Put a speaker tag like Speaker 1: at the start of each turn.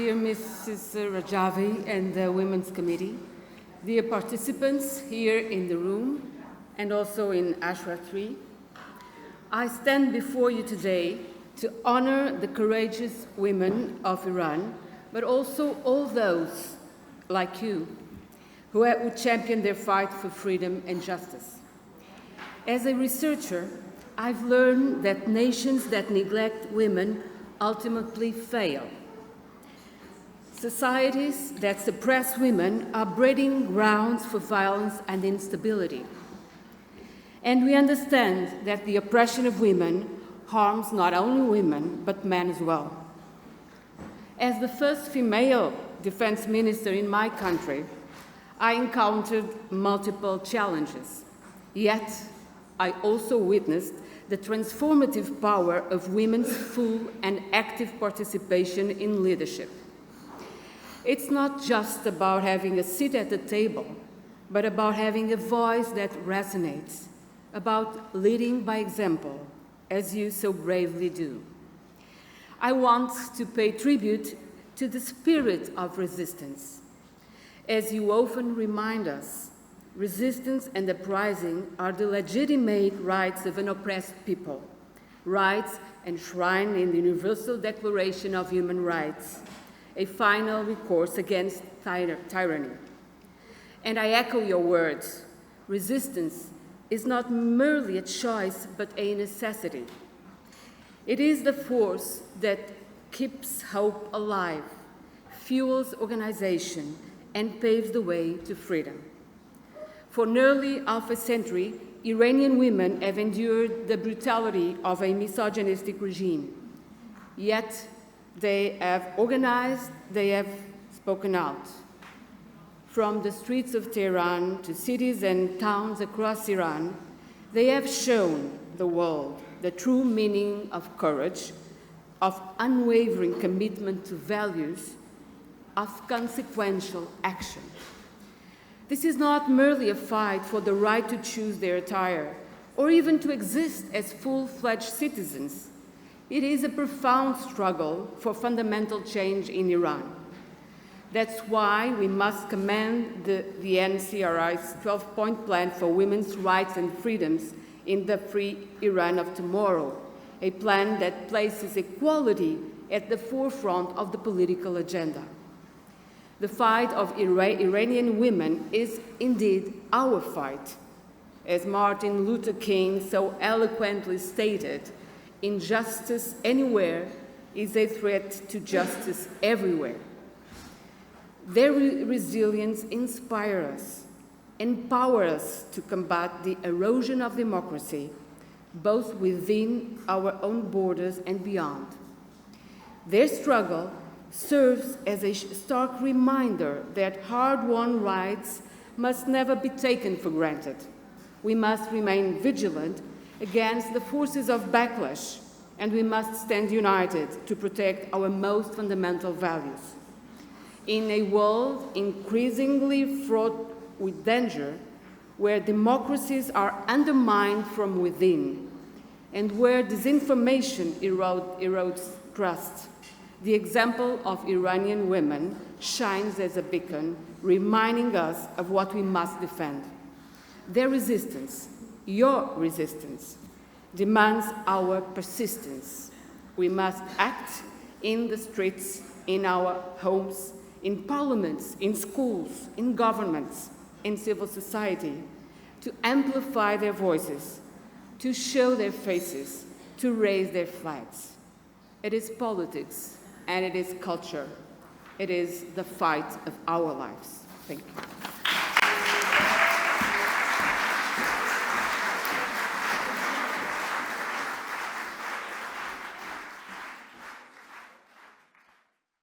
Speaker 1: dear Mrs. Rajavi and the Women's Committee, dear participants here in the room and also in Ashra 3, I stand before you today to honor the courageous women of Iran, but also all those like you who champion their fight for freedom and justice. As a researcher, I've learned that nations that neglect women ultimately fail. Societies that suppress women are breeding grounds for violence and instability. And we understand that the oppression of women harms not only women, but men as well. As the first female defense minister in my country, I encountered multiple challenges. Yet, I also witnessed the transformative power of women's full and active participation in leadership. It's not just about having a seat at the table, but about having a voice that resonates, about leading by example, as you so bravely do. I want to pay tribute to the spirit of resistance. As you often remind us, resistance and uprising are the legitimate rights of an oppressed people, rights enshrined in the Universal Declaration of Human Rights, a final recourse against tyranny. And I echo your words. Resistance is not merely a choice, but a necessity. It is the force that keeps hope alive, fuels organization, and paves the way to freedom. For nearly half a century, Iranian women have endured the brutality of a misogynistic regime. Yet, they have organized, they have spoken out. From the streets of Tehran to cities and towns across Iran, they have shown the world the true meaning of courage, of unwavering commitment to values, of consequential action. This is not merely a fight for the right to choose their attire or even to exist as full-fledged citizens. It is a profound struggle for fundamental change in Iran. That's why we must commend the NCRI's 12-point plan for women's rights and freedoms in the free Iran of tomorrow, a plan that places equality at the forefront of the political agenda. The fight of Iranian women is indeed our fight. As Martin Luther King so eloquently stated, injustice anywhere is a threat to justice everywhere. Their resilience inspires us, empower us to combat the erosion of democracy, both within our own borders and beyond. Their struggle serves as a stark reminder that hard-won rights must never be taken for granted. We must remain vigilant against the forces of backlash, and we must stand united to protect our most fundamental values. In a world increasingly fraught with danger, where democracies are undermined from within, and where disinformation erodes trust, the example of Iranian women shines as a beacon, reminding us of what we must defend. Their resistance, your resistance, demands our persistence. We must act in the streets, in our homes, in parliaments, in schools, in governments, in civil society, to amplify their voices, to show their faces, to raise their flags. It is politics, and it is culture. It is the fight of our lives. Thank you.